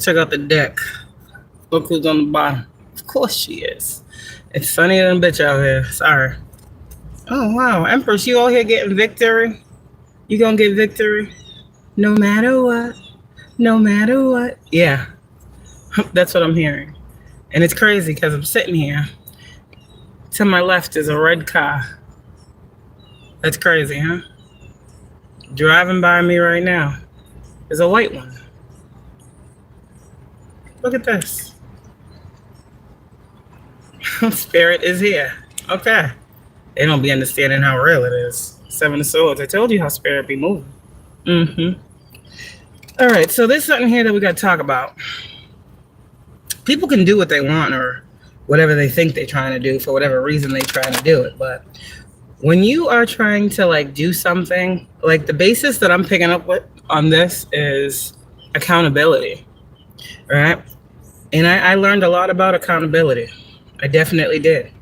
Check out the deck. Look who's on the bottom. Of course she is. It's sunnier than a bitch out here. Sorry. Oh, wow. Empress, you all here getting victory? You gonna get victory? No matter what. No matter what. Yeah. That's what I'm hearing. And it's crazy because I'm sitting here. To my left is a red car. That's crazy, huh? Driving by me right now is a white one. Look at this. Spirit is here. Okay. They don't be understanding how real it is. Seven of Swords. I told you how spirit be moving. All right. So there's something here that we got to talk about. People can do what they want or whatever they think they're trying to do for whatever reason they're trying to do it. But when you are trying to like do something, like the basis that I'm picking up with on this is accountability. Right? And I learned a lot about accountability. I definitely did.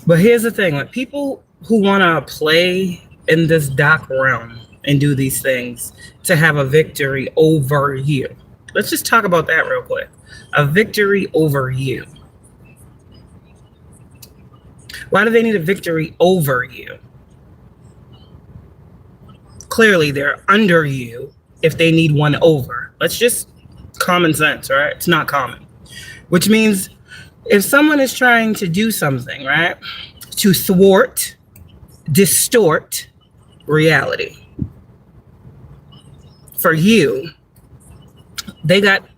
But here's the thing, like people who want to play in this dark realm and do these things to have a victory over you. Let's just talk about that real quick. A victory over you. Why do they need a victory over you? Clearly, they're under you if they need one over. Let's just common sense, right? It's not common. Which means if someone is trying to do something, right, to thwart, distort reality for you, they got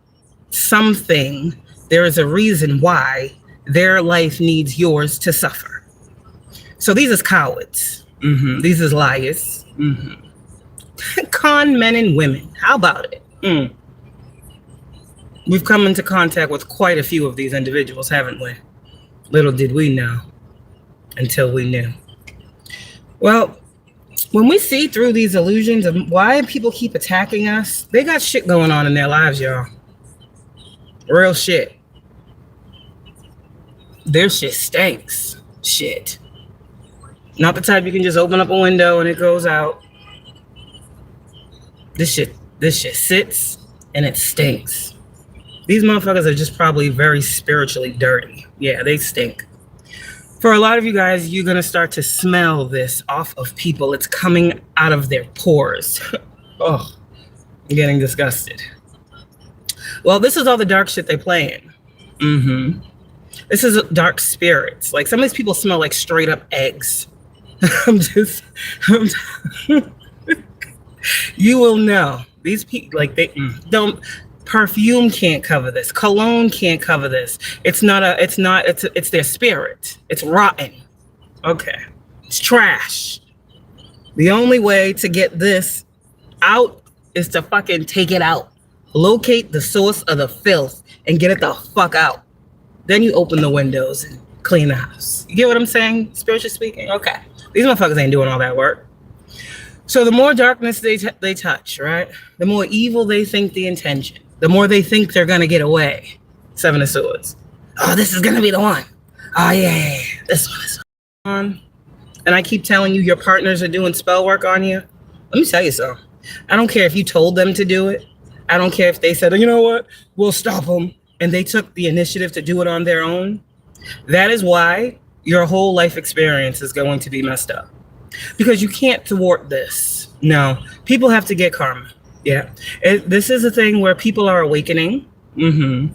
something. There is a reason why their life needs yours to suffer. So these is cowards. These is liars. Con men and women. How about it? We've come into contact with quite a few of these individuals, haven't we? Little did we know until we knew. Well, when we see through these illusions of why people keep attacking us, they got shit going on in their lives, y'all. Real shit. Their shit stinks. Shit. Not the type you can just open up a window and it goes out. This shit sits and it stinks. These motherfuckers are just probably very spiritually dirty. Yeah, they stink. For a lot of you guys, you're going to start to smell this off of people. It's coming out of their pores. Oh, I'm getting disgusted. Well, this is all the dark shit they play in. This is dark spirits. Like some of these people smell like straight up eggs. You will know. These people, like they don't. Perfume can't cover this. Cologne can't cover this. It's their spirit. It's rotten. Okay. It's trash. The only way to get this out is to fucking take it out. Locate the source of the filth and get it the fuck out. Then you open the windows and clean the house. You get what I'm saying? Spiritually speaking? Okay. These motherfuckers ain't doing all that work. So the more darkness they touch, right? The more evil they think the intention. The more they think they're going to get away. Seven of Swords. Oh, this is going to be the one. Oh, yeah. This one is on. And I keep telling you your partners are doing spell work on you. Let me tell you something. I don't care if you told them to do it. I don't care if they said, oh, you know what? We'll stop them. And they took the initiative to do it on their own. That is why your whole life experience is going to be messed up. Because you can't thwart this. No. People have to get karma. Yeah, this is a thing where people are awakening, and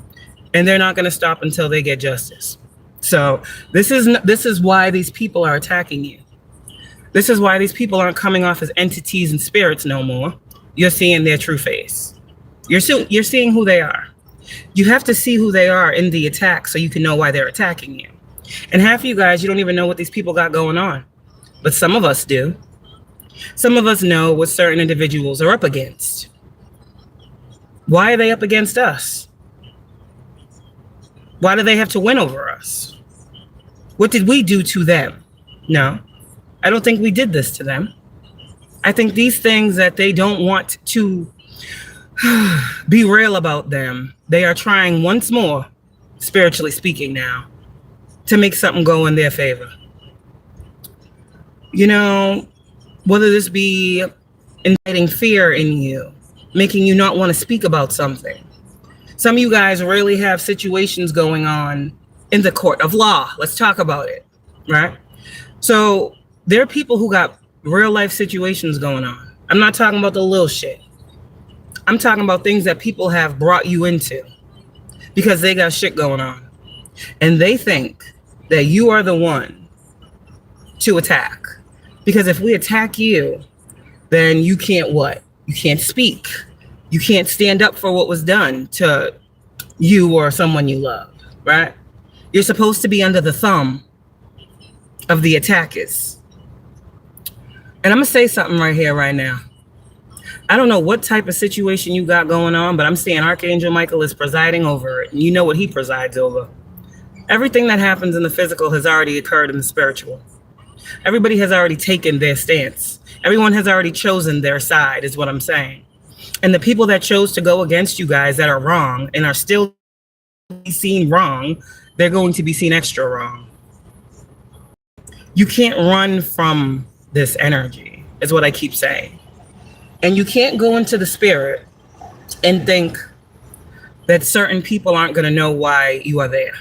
they're not going to stop until they get justice. So this is why these people are attacking you. This is why these people aren't coming off as entities and spirits no more. You're seeing their true face. You're seeing who they are. You have to see who they are in the attack so you can know why they're attacking you. And half of you guys, you don't even know what these people got going on, but some of us do. Some of us know what certain individuals are up against. Why are they up against us? Why do they have to win over us? What did we do to them? No, I don't think we did this to them. I think these things that they don't want to be real about them, they are trying once more, spiritually speaking now, to make something go in their favor. You know, whether this be inciting fear in you, making you not want to speak about something, Some of you guys really have situations going on in the court of law. Let's talk about it, right? So there are people who got real life situations going on. I'm not talking about the little shit. I'm talking about things that people have brought you into because they got shit going on. And they think that you are the one to attack. Because if we attack you, then you can't what? You can't speak. You can't stand up for what was done to you or someone you love, right? You're supposed to be under the thumb of the attackers. And I'm going to say something right here, right now. I don't know what type of situation you got going on, but I'm saying Archangel Michael is presiding over it. And you know what he presides over. Everything that happens in the physical has already occurred in the spiritual. Everybody has already taken their stance. Everyone has already chosen their side, is what I'm saying. And the people that chose to go against you guys that are wrong and are still seen wrong, they're going to be seen extra wrong. You can't run from this energy, is what I keep saying. And you can't go into the spirit and think that certain people aren't going to know why you are there.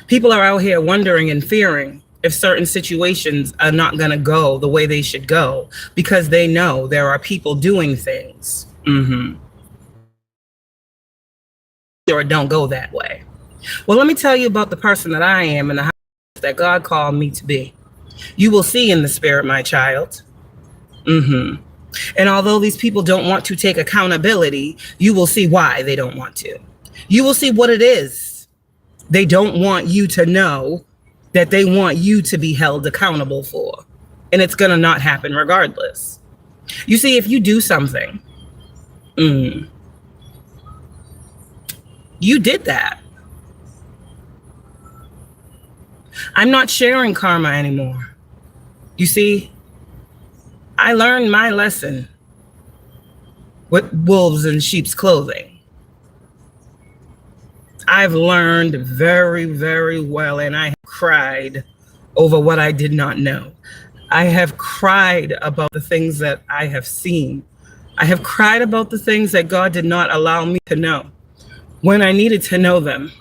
People are out here wondering and fearing if certain situations are not going to go the way they should go because they know there are people doing things. Or don't go that way. Well, let me tell you about the person that I am and the house that God called me to be. You will see in the spirit, my child. And although these people don't want to take accountability, you will see why they don't want to. You will see what it is. They don't want you to know that they want you to be held accountable for. And it's going to not happen regardless. You see, if you do something, you did that. I'm not sharing karma anymore. You see, I learned my lesson with wolves in sheep's clothing. I've learned very, very well, and I have cried over what I did not know. I have cried about the things that I have seen. I have cried about the things that God did not allow me to know when I needed to know them.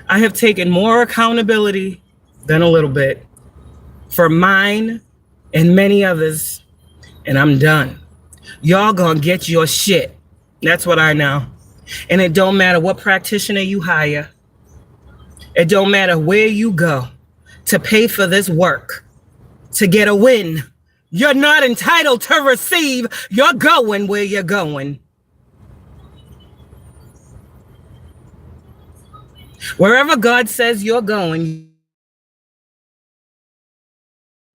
I have taken more accountability than a little bit for mine and many others, and I'm done. Y'all gonna get your shit. That's what I know. And it don't matter what practitioner you hire. It don't matter where you go to pay for this work, to get a win. You're not entitled to receive. You're going where you're going. Wherever God says you're going,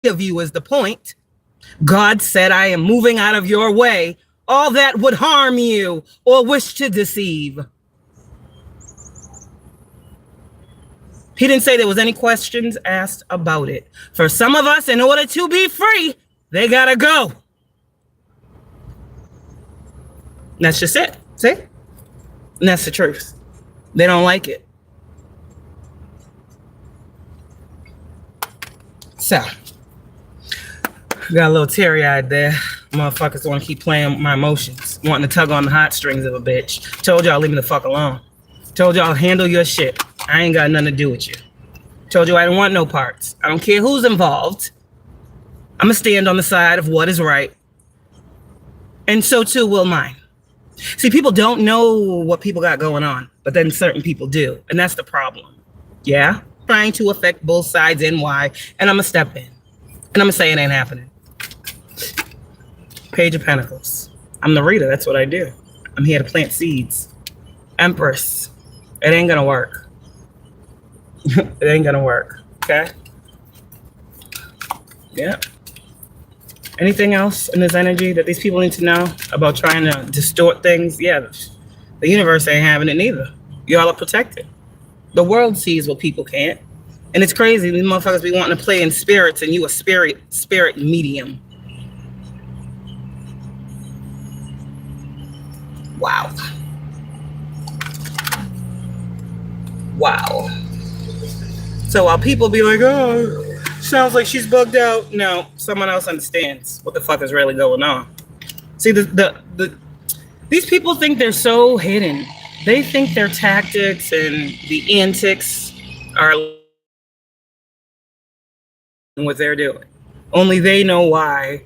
of you is the point. God said, I am moving out of your way. All that would harm you or wish to deceive. He didn't say there was any questions asked about it. For some of us, in order to be free, they gotta go. That's just it. See? And that's the truth. They don't like it. So, got a little teary-eyed there. Motherfuckers want to keep playing with my emotions, wanting to tug on the heartstrings of a bitch. Told y'all, leave me the fuck alone. Told y'all, handle your shit. I ain't got nothing to do with you. Told you I don't want no parts. I don't care who's involved. I'm going to stand on the side of what is right. And so too will mine. See, people don't know what people got going on, but then certain people do. And that's the problem. Yeah? Trying to affect both sides and why. And I'm going to step in. And I'm going to say it ain't happening. Page of Pentacles. I'm the reader. That's what I do. I'm here to plant seeds. Empress. It ain't going to work. It ain't going to work. Okay? Yeah. Anything else in this energy that these people need to know about trying to distort things? Yeah. The universe ain't having it neither. Y'all are protected. The world sees what people can't. And it's crazy. These motherfuckers be wanting to play in spirits and you a spirit medium. Wow. Wow. So while people be like, oh, sounds like she's bugged out. No, someone else understands what the fuck is really going on. See, the These people think they're so hidden. They think their tactics and the antics are what they're doing. Only they know why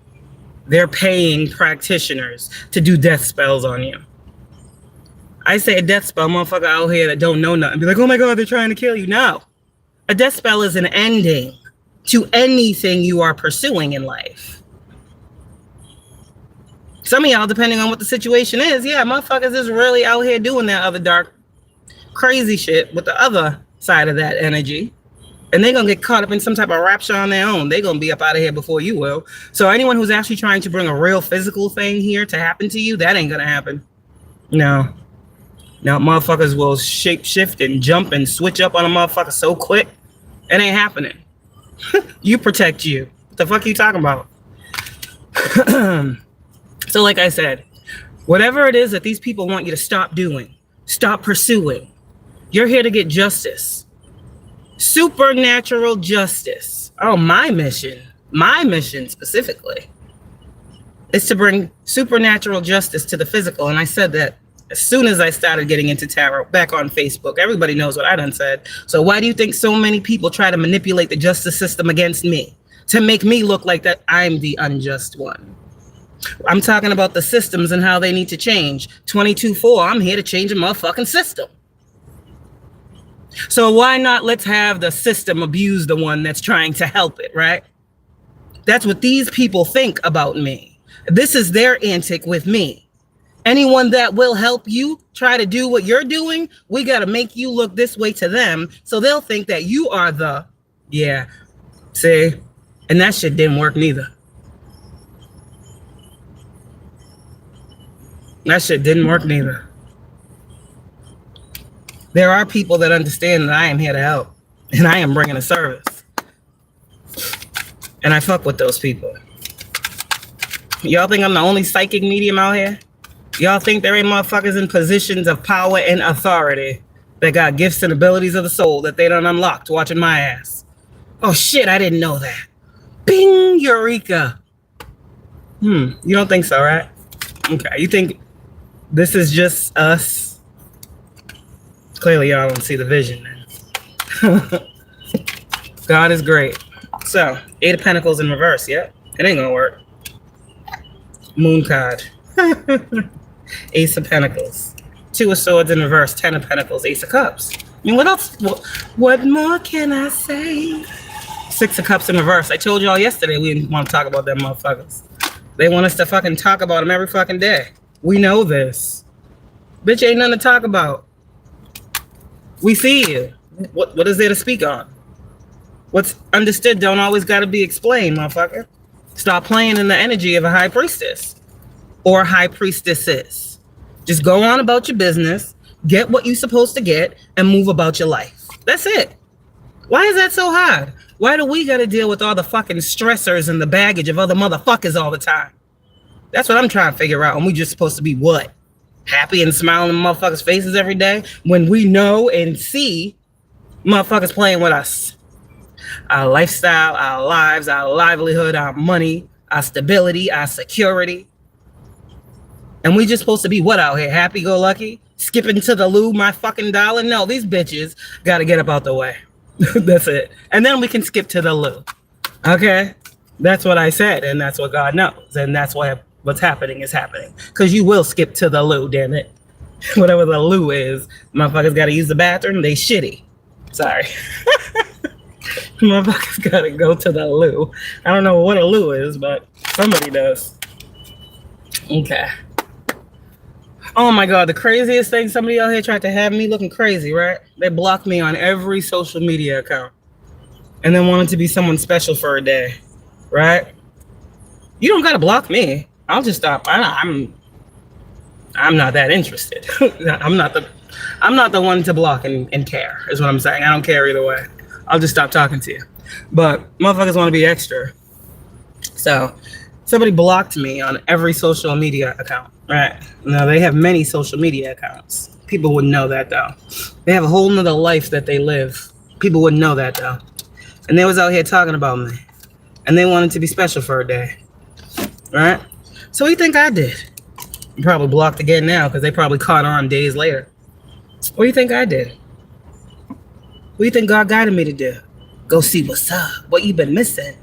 they're paying practitioners to do death spells on you. I say a death spell, motherfucker out here that don't know nothing. Be like, oh my God, they're trying to kill you. No. A death spell is an ending to anything you are pursuing in life. Some of y'all, depending on what the situation is, yeah, motherfuckers is really out here doing that other dark, crazy shit with the other side of that energy. And they're going to get caught up in some type of rapture on their own. They're going to be up out of here before you will. So anyone who's actually trying to bring a real physical thing here to happen to you, that ain't going to happen. No. Now, motherfuckers will shape shift and jump and switch up on a motherfucker so quick. It ain't happening. You protect you. What the fuck are you talking about? So like I said, whatever it is that these people want you to stop doing, stop pursuing, you're here to get justice. Supernatural justice. Oh, my mission specifically is to bring supernatural justice to the physical. And I said that as soon as I started getting into tarot back on Facebook. Everybody knows what I done said. So why do you think so many people try to manipulate the justice system against me to make me look like that I'm the unjust one? I'm talking about the systems and how they need to change. 22-4, I'm here to change a motherfucking system. So why not let's have the system abuse the one that's trying to help it, right? That's what these people think about me. This is their antic with me. Anyone that will help you try to do what you're doing, we got to make you look this way to them so they'll think that you are the, yeah, see? And that shit didn't work neither. That shit didn't work neither. There are people that understand that I am here to help and I am bringing a service. And I fuck with those people. Y'all think I'm the only psychic medium out here? Y'all think there ain't motherfuckers in positions of power and authority that got gifts and abilities of the soul that they done unlocked watching my ass? Oh shit, I didn't know that. Bing, eureka. You don't think so, right? Okay, you think this is just us? Clearly, y'all don't see the vision then. God is great. So, 8 of Pentacles in reverse, yeah? It ain't gonna work. Moon card. Ace of Pentacles. 2 of Swords in reverse, 10 of Pentacles, Ace of Cups. I mean, what else? What more can I say? 6 of Cups in reverse. I told y'all yesterday we didn't want to talk about them motherfuckers. They want us to fucking talk about them every fucking day. We know this. Bitch, ain't nothing to talk about. We see you. What is there to speak on? What's understood don't always got to be explained, motherfucker. Stop playing in the energy of a high priestess or high priestesses. Just go on about your business, get what you're supposed to get, and move about your life. That's it. Why is that so hard? Why do we got to deal with all the fucking stressors and the baggage of other motherfuckers all the time? That's what I'm trying to figure out. And we just supposed to be what? Happy and smiling in motherfuckers' faces every day when we know and see motherfuckers playing with us. Our lifestyle, our lives, our livelihood, our money, our stability, our security. And we just supposed to be what out here? Happy-go-lucky? Skipping to the loo, my fucking darling? No, these bitches got to get up out the way. That's it. And then we can skip to the loo. Okay? That's what I said, and that's what God knows. And that's why what's happening is happening. Because you will skip to the loo, damn it. Whatever the loo is, motherfuckers got to use the bathroom, they shitty. Sorry. Motherfuckers got to go to the loo. I don't know what a loo is, but somebody does. Okay. Oh my God, the craziest thing, somebody out here tried to have me looking crazy, right? They blocked me on every social media account. And then wanted to be someone special for a day, right? You don't got to block me. I'll just stop. I'm not that interested. I'm not the one to block and care, is what I'm saying. I don't care either way. I'll just stop talking to you. But motherfuckers want to be extra. So somebody blocked me on every social media account, right? Now they have many social media accounts. People wouldn't know that though. They have a whole nother life that they live. People wouldn't know that though. And they was out here talking about me. And they wanted to be special for a day. Right? So what do you think I did? I'm probably blocked again now because they probably caught on days later. What do you think I did? What do you think God guided me to do? Go see what's up, what you been missing.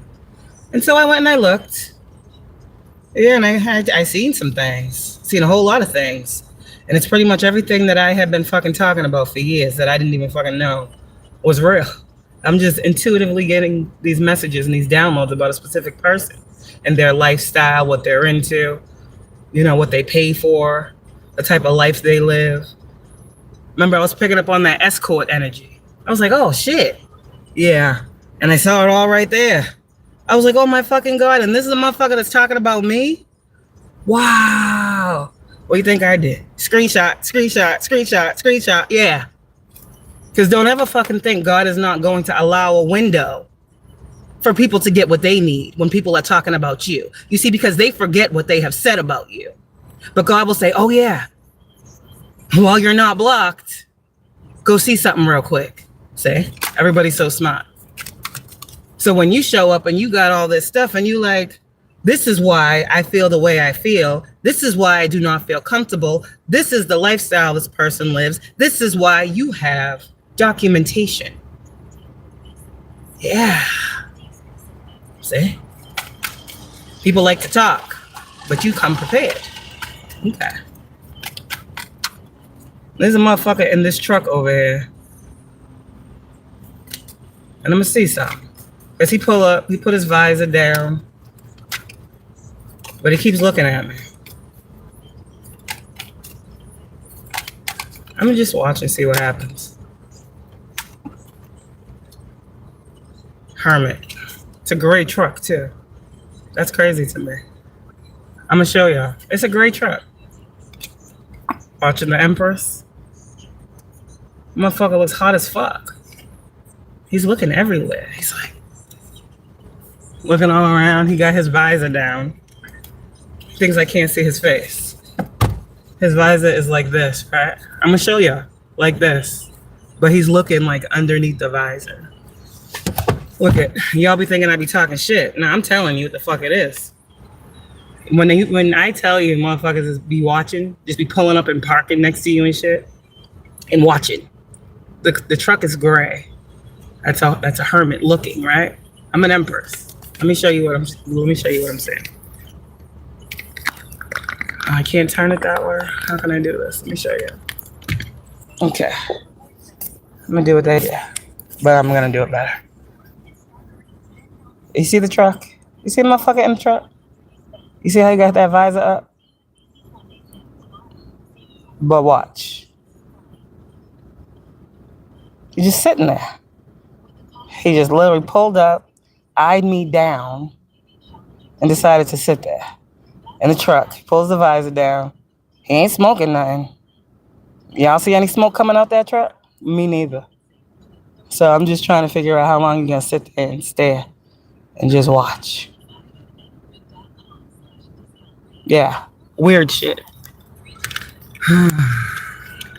And so I went and I looked. Yeah, and I seen some things. Seen a whole lot of things. And it's pretty much everything that I had been fucking talking about for years that I didn't even fucking know was real. I'm just intuitively getting these messages and these downloads about a specific person and their lifestyle, what they're into, you know, what they pay for, the type of life they live. Remember, I was picking up on that escort energy. I was like, oh shit. Yeah. And I saw it all right there. I was like, oh my fucking God. And this is a motherfucker that's talking about me? Wow. What do you think I did? Screenshot, screenshot, screenshot, screenshot. Yeah. Because don't ever fucking think God is not going to allow a window for people to get what they need when people are talking about you. You see, because they forget what they have said about you. But God will say, oh yeah, while you're not blocked, go see something real quick. See? Everybody's so smart. So when you show up and you got all this stuff and you like, this is why I feel the way I feel. This is why I do not feel comfortable. This is the lifestyle this person lives. This is why you have documentation. Yeah. See? People like to talk, but you come prepared. Okay. There's a motherfucker in this truck over here. And I'm gonna see something. As he pull up, he put his visor down. But he keeps looking at me. I'm gonna just watch and see what happens. Hermit. It's a gray truck too. That's crazy to me. I'm gonna show y'all. It's a gray truck. Watching the Empress. Motherfucker looks hot as fuck. He's looking everywhere. He's like looking all around. He got his visor down. Things I can't see his face. His visor is like this, right? I'm gonna show y'all like this, but he's looking like underneath the visor. Look at y'all be thinking I be talking shit. Now I'm telling you what the fuck it is. When I tell you motherfuckers just be watching, just be pulling up and parking next to you and shit, and watching. The truck is gray. That's a hermit looking, right? I'm an empress. Let me show you what I'm saying. I can't turn it that way. How can I do this? Let me show you. Okay. I'm gonna do it that way, but I'm gonna do it better. You see the truck? You see the motherfucker in the truck? You see how you got that visor up? But watch. You're just sitting there. He just literally pulled up, eyed me down, and decided to sit there. In the truck, he pulls the visor down. He ain't smoking nothing. Y'all see any smoke coming out that truck? Me neither. So I'm just trying to figure out how long you're gonna sit there and stare and just watch. Yeah, weird shit.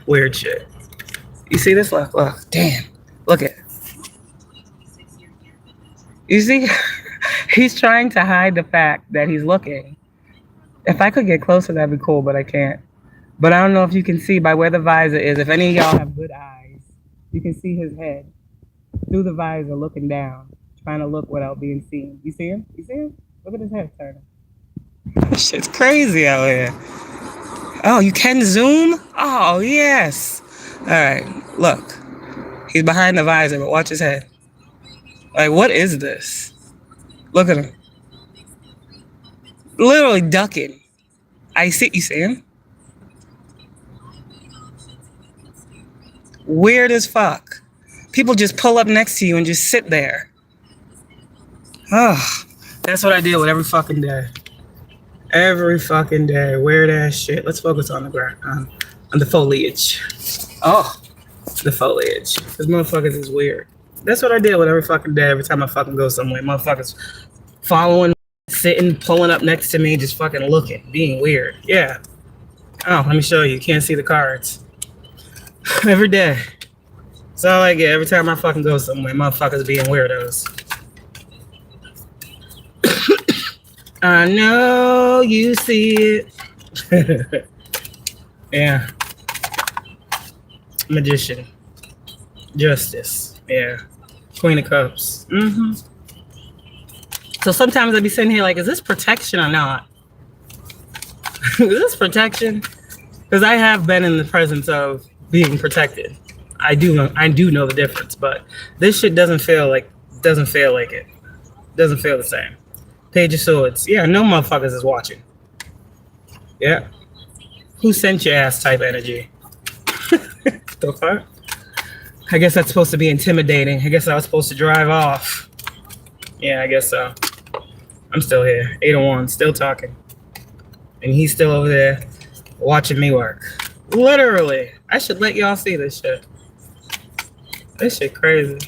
Weird shit. You see this? Look, damn. Look at it. You see? He's trying to hide the fact that he's looking. If I could get closer, that'd be cool, but I can't. But I don't know if you can see by where the visor is. If any of y'all have good eyes, you can see his head through the visor looking down, trying to look without being seen. You see him? You see him? Look at his head turning. This shit's crazy out here. Oh, you can zoom? Oh, yes. All right, look. He's behind the visor, but watch his head. Like, what is this? Look at him. Literally ducking. You see him? Weird as fuck. People just pull up next to you and just sit there. Oh, that's what I deal with every fucking day. Every fucking day. Weird ass shit. Let's focus on the ground, on the foliage. Oh, the foliage. This motherfuckers is weird. That's what I deal with every fucking day. Every time I fucking go somewhere, motherfuckers following, sitting, pulling up next to me, just fucking looking, being weird. Yeah. Oh, let me show you. You can't see the cards. Every day. That's all I get every time I fucking go somewhere. Motherfuckers being weirdos. I know you see it. Yeah. Magician. Justice. Yeah. Queen of Cups. So sometimes I be sitting here like, is this protection or not? Is this protection? Because I have been in the presence of being protected. I do know the difference, but this shit doesn't feel like it. Doesn't feel the same. Page of Swords. Yeah, no motherfuckers is watching. Yeah. Who sent your ass type energy? The fuck? I guess that's supposed to be intimidating. I guess I was supposed to drive off. Yeah, I guess so. I'm still here. 801, still talking. And he's still over there watching me work. Literally. I should let y'all see this shit. This shit crazy.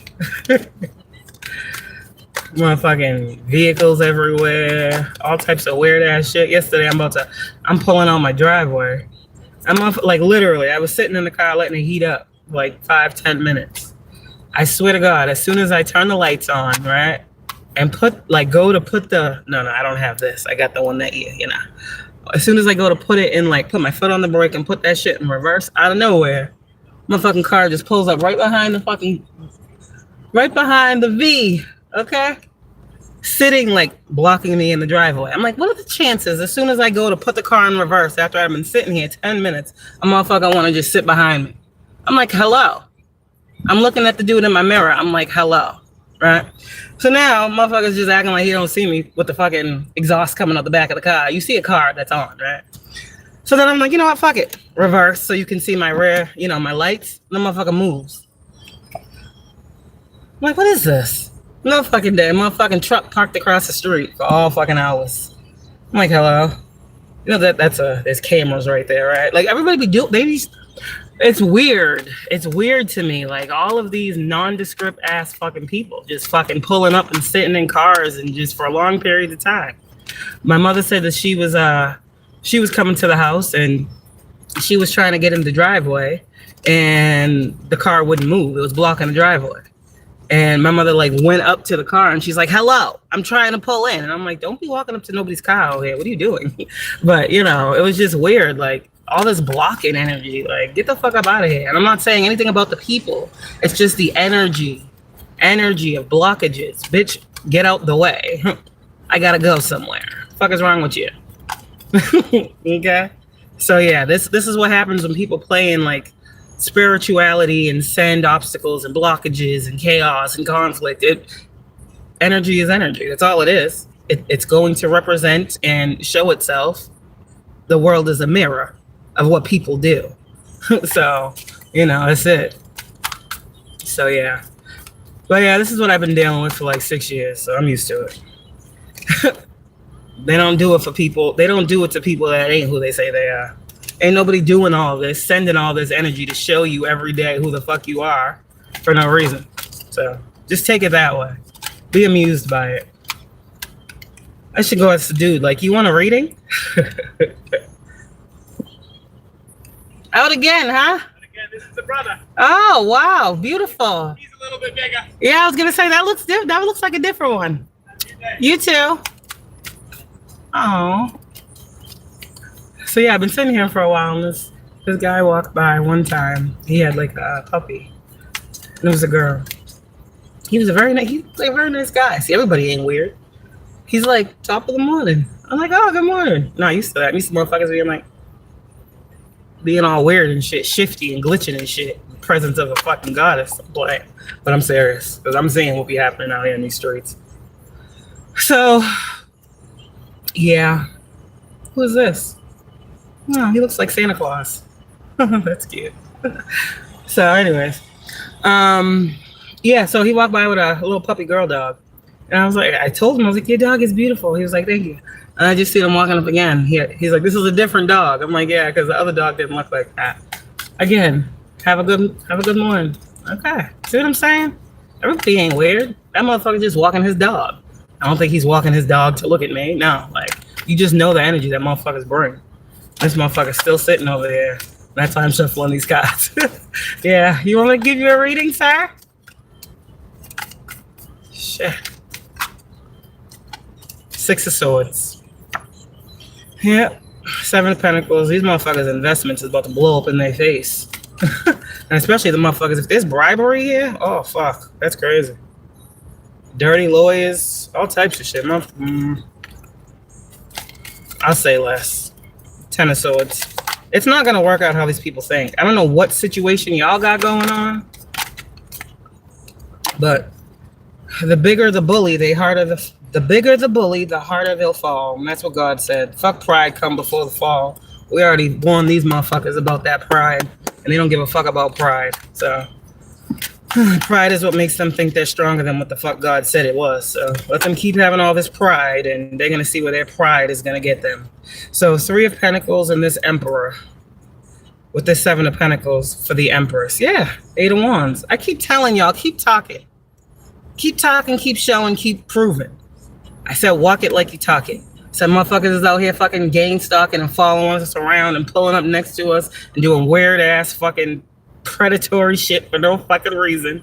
Motherfucking vehicles everywhere. All types of weird ass shit. Yesterday I'm pulling on my driveway. Like literally, I was sitting in the car letting it heat up like 5-10 minutes. I swear to God, as soon as I turn the lights on, right? And no, I don't have this. I got the one that, you know. As soon as I go to put it in, like, put my foot on the brake and put that shit in reverse, out of nowhere, my fucking car just pulls up right behind the V, okay? Sitting, like, blocking me in the driveway. I'm like, what are the chances? As soon as I go to put the car in reverse, after I've been sitting here 10 minutes, a motherfucker want to just sit behind me. I'm like, hello. I'm looking at the dude in my mirror. I'm like, hello, right? So now, motherfuckers just acting like he don't see me with the fucking exhaust coming out the back of the car. You see a car that's on, right? So then I'm like, you know what, fuck it. Reverse, so you can see my rear, you know, my lights. The motherfucker moves. I'm like, what is this? No fucking day. Motherfucking truck parked across the street for all fucking hours. I'm like, hello. You know, there's cameras right there, right? Like, everybody it's weird. It's weird to me. Like, all of these nondescript ass fucking people just fucking pulling up and sitting in cars and just for a long period of time. My mother said that she was coming to the house and she was trying to get in the driveway and the car wouldn't move. It was blocking the driveway. And my mother like went up to the car and she's like, hello, I'm trying to pull in. And I'm like, don't be walking up to nobody's car out here. What are you doing? But, you know, it was just weird. Like, all this blocking energy, like, get the fuck up out of here. And I'm not saying anything about the people. It's just the energy of blockages. Bitch, get out the way. I gotta go somewhere. The fuck is wrong with you? Okay? So yeah, this is what happens when people play in like spirituality and send obstacles and blockages and chaos and conflict. Energy is energy. That's all it is. It's going to represent and show itself. The world is a mirror of what people do. So, you know, that's it. So, yeah. But, yeah, this is what I've been dealing with for like 6 years, so I'm used to it. They don't do it for people. They don't do it to people that ain't who they say they are. Ain't nobody doing all this, sending all this energy to show you every day who the fuck you are for no reason. So, just take it that way. Be amused by it. I should go ask the dude, like, you want a reading? Out again, huh? Out again, this is the brother. Oh, wow, beautiful. He's a little bit bigger. Yeah, I was gonna say that looks different. That looks like a different one. You too. Oh. So yeah, I've been sitting here for a while, and this guy walked by one time. He had like a puppy, and it was a girl. He was a very nice guy. See, everybody ain't weird. He's like, top of the morning. I'm like, oh, good morning. No, used to that. Used to motherfuckers being like, being all weird and shit, shifty and glitching and shit. In the presence of a fucking goddess. But I'm serious, because I'm seeing what be happening out here in these streets. So, yeah. Who is this? Oh, he looks like Santa Claus. That's cute. So, anyways. Yeah, so he walked by with a little puppy girl dog. And I was like, I told him, I was like, your dog is beautiful. He was like, thank you. And I just see him walking up again. He's like, this is a different dog. I'm like, yeah, because the other dog didn't look like that. Again, have a good morning. Okay. See what I'm saying? Everybody ain't weird. That motherfucker just walking his dog. I don't think he's walking his dog to look at me. No, like, you just know the energy that motherfuckers bring. This motherfucker's still sitting over there. That's why I'm shuffling these cards. Yeah, you want me to give you a reading, sir? Shit. 6 of Swords. Yep. Seven of Pentacles. These motherfuckers' investments is about to blow up in their face. And especially the motherfuckers, if there's bribery here, oh fuck, that's crazy. Dirty lawyers, all types of shit. I'll say less. Ten of Swords. It's not gonna work out how these people think. I don't know what situation y'all got going on, but the bigger the bully, the bigger the bully, the harder they'll fall. And that's what God said. Fuck pride come before the fall. We already warned these motherfuckers about that pride, and they don't give a fuck about pride. So pride is what makes them think they're stronger than what the fuck God said it was. So let them keep having all this pride, and they're gonna see where their pride is gonna get them. So Three of Pentacles and this Emperor with this Seven of Pentacles for the Empress. Yeah, Eight of Wands. I keep telling y'all, keep talking. Keep talking, keep showing, keep proving. I said walk it like you talk it. Some motherfuckers is out here fucking gang stalking and following us around and pulling up next to us and doing weird ass fucking predatory shit for no fucking reason.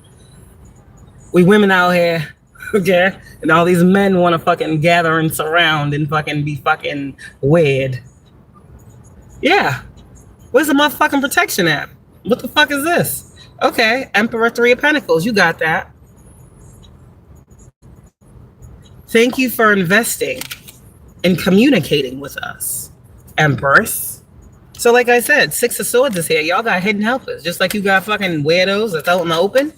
We women out here, okay? And all these men want to fucking gather and surround and fucking be fucking weird. Yeah. Where's the motherfucking protection at? What the fuck is this? Okay, Emperor, Three of Pentacles. You got that. Thank you for investing in communicating with us, Empress. So like I said, Six of Swords is here. Y'all got hidden helpers. Just like you got fucking weirdos that's out in the open.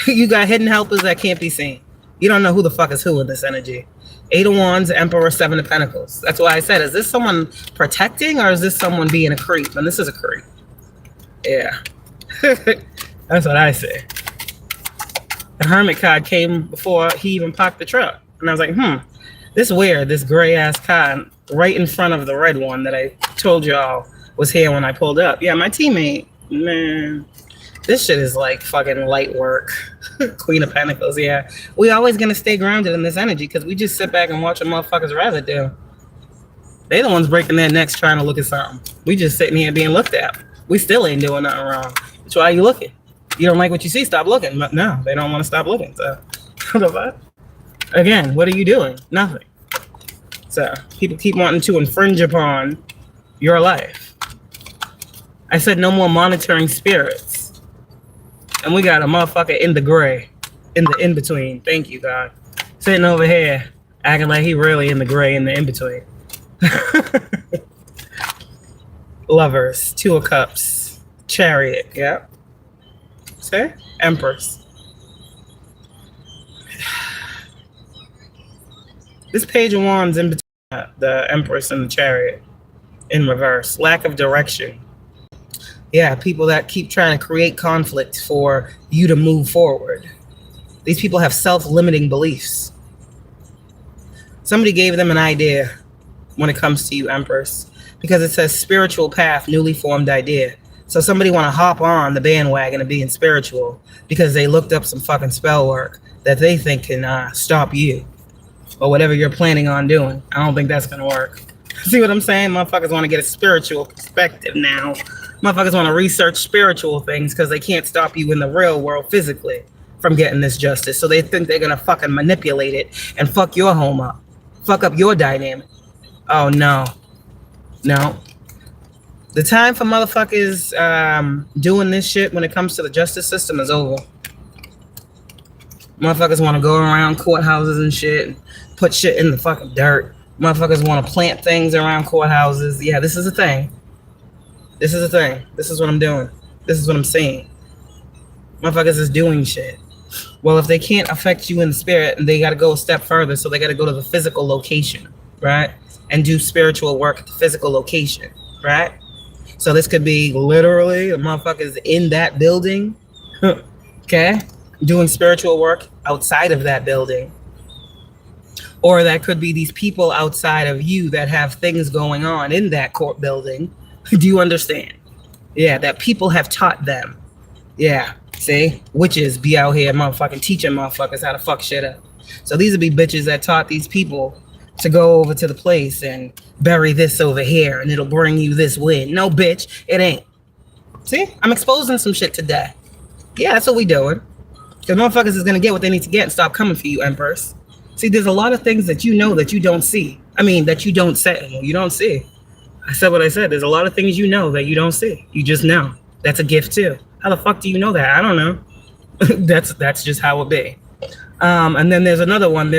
You got hidden helpers that can't be seen. You don't know who the fuck is who in this energy. Eight of Wands, Emperor, Seven of Pentacles. That's why I said, is this someone protecting or is this someone being a creep? And this is a creep. Yeah. That's what I say. The Hermit card came before he even parked the truck. And I was like, this weird, this gray ass card right in front of the red one that I told y'all was here when I pulled up. Yeah, my teammate, man, this shit is like fucking light work. Queen of Pentacles, yeah. We always gonna stay grounded in this energy because we just sit back and watch what motherfuckers rather do. They the ones breaking their necks trying to look at something. We just sitting here being looked at. We still ain't doing nothing wrong. That's why you looking. You don't like what you see, stop looking. But no, they don't want to stop looking. So, what the fuck? Again, what are you doing? Nothing. So people keep wanting to infringe upon your life. I said no more monitoring spirits. And we got a motherfucker in the gray, in the in-between. Thank you, God. Sitting over here, acting like he really in the gray, in the in-between. Lovers, Two of Cups, Chariot, yeah. See? Empress. This Page of Wands in between the Empress and the Chariot in reverse. Lack of direction. Yeah, people that keep trying to create conflict for you to move forward. These people have self-limiting beliefs. Somebody gave them an idea when it comes to you, Empress, because it says spiritual path, newly formed idea. So somebody want to hop on the bandwagon of being spiritual because they looked up some fucking spell work that they think can stop you. Or whatever you're planning on doing. I don't think that's gonna work. See what I'm saying? Motherfuckers want to get a spiritual perspective now. Motherfuckers want to research spiritual things because they can't stop you in the real world physically from getting this justice. So they think they're gonna fucking manipulate it and fuck your home up. Fuck up your dynamic. Oh no. No. The time for motherfuckers doing this shit when it comes to the justice system is over. Motherfuckers want to go around courthouses and shit, put shit in the fucking dirt. Motherfuckers want to plant things around courthouses. Yeah, this is a thing. This is a thing. This is what I'm doing. This is what I'm saying. Motherfuckers is doing shit. Well, if they can't affect you in the spirit, they got to go a step further, so they got to go to the physical location, right? And do spiritual work at the physical location, right? So this could be literally the motherfuckers in that building, okay? Doing spiritual work outside of that building. Or that could be these people outside of you that have things going on in that court building. Do you understand? Yeah, that people have taught them. Yeah, see? Witches be out here motherfucking teaching motherfuckers how to fuck shit up. So these would be bitches that taught these people to go over to the place and bury this over here and it'll bring you this win. No, bitch, it ain't. See? I'm exposing some shit today. Yeah, that's what we doing. Because motherfuckers is going to get what they need to get and stop coming for you, Empress. See, there's a lot of things that you know that you don't see. I mean, that you don't say. You don't see. I said what I said. There's a lot of things you know that you don't see. You just know. That's a gift too. How the fuck do you know that? I don't know. That's just how it be. And then there's another one.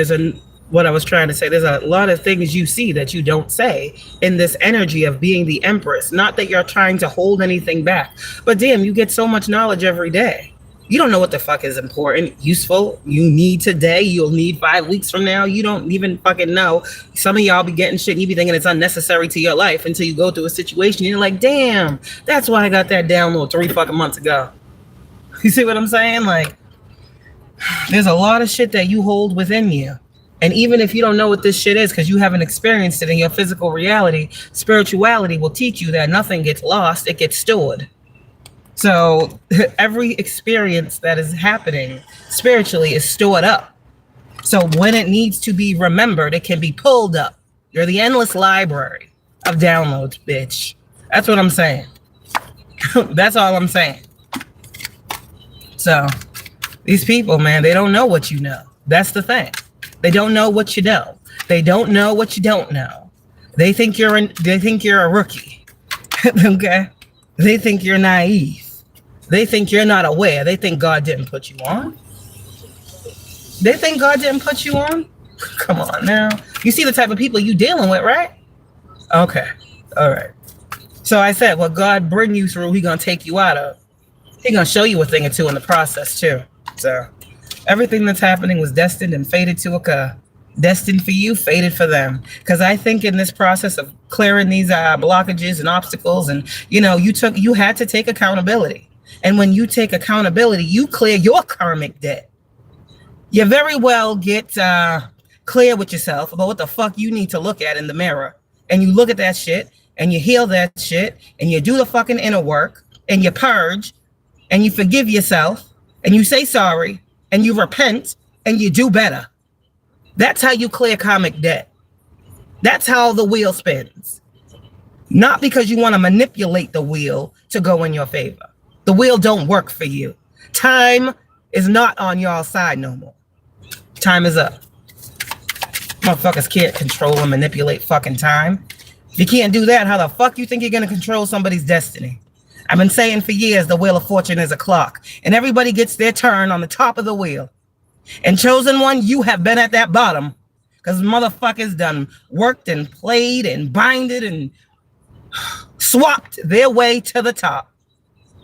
What I was trying to say. There's a lot of things you see that you don't say in this energy of being the Empress. Not that you're trying to hold anything back, but damn, you get so much knowledge every day. You don't know what the fuck is important, useful, you need today, you'll need 5 weeks from now. You don't even fucking know. Some of y'all be getting shit and you be thinking it's unnecessary to your life until you go through a situation and you're like, damn, that's why I got that download 3 fucking months ago. You see what I'm saying? Like, there's a lot of shit that you hold within you. And even if you don't know what this shit is because you haven't experienced it in your physical reality, spirituality will teach you that nothing gets lost, it gets stored. So every experience that is happening spiritually is stored up. So when it needs to be remembered, it can be pulled up. You're the endless library of downloads, bitch. That's what I'm saying. That's all I'm saying. So these people, man, they don't know what you know. That's the thing. They don't know what you know. They don't know what you don't know. They think you're a rookie. Okay? They think you're naive. They think you're not aware. They think God didn't put you on. They think God didn't put you on? Come on now. You see the type of people you dealing with, right? Okay. All right. So I said, what God bring you through, he going to take you out of. He going to show you a thing or two in the process too. So everything that's happening was destined and fated to occur. Destined for you, fated for them. Because I think in this process of clearing these blockages and obstacles, and you had to take accountability. And when you take accountability, you clear your karmic debt. You very well get clear with yourself about what the fuck you need to look at in the mirror. And you look at that shit, and you heal that shit, and you do the fucking inner work, and you purge, and you forgive yourself, and you say sorry, and you repent, and you do better. That's how you clear karmic debt. That's how the wheel spins. Not because you want to manipulate the wheel to go in your favor. The wheel don't work for you. Time is not on y'all side no more. Time is up. Motherfuckers can't control and manipulate fucking time. If you can't do that, how the fuck you think you're going to control somebody's destiny? I've been saying for years the wheel of fortune is a clock, and everybody gets their turn on the top of the wheel. And chosen one, you have been at that bottom because motherfuckers done worked and played and binded and swapped their way to the top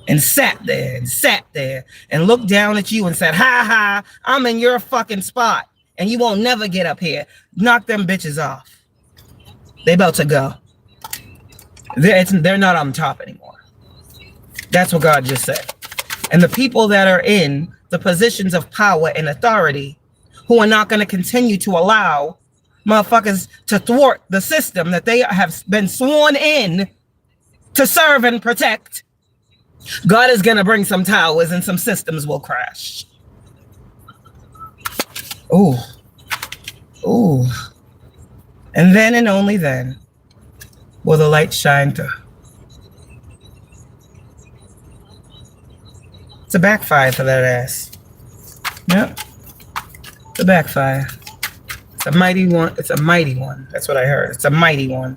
and sat there and looked down at you and said, ha ha, I'm in your fucking spot and you won't never get up here. Knock them bitches off. They about to go. They're not on top anymore. That's what God just said. And the people that are in the positions of power and authority who are not going to continue to allow motherfuckers to thwart the system that they have been sworn in to serve and protect, God is going to bring some towers and some systems will crash. Ooh. Ooh. And then and only then will the light shine through. It's a backfire for that ass. Yep. It's a backfire. It's a mighty one. It's a mighty one. That's what I heard. It's a mighty one.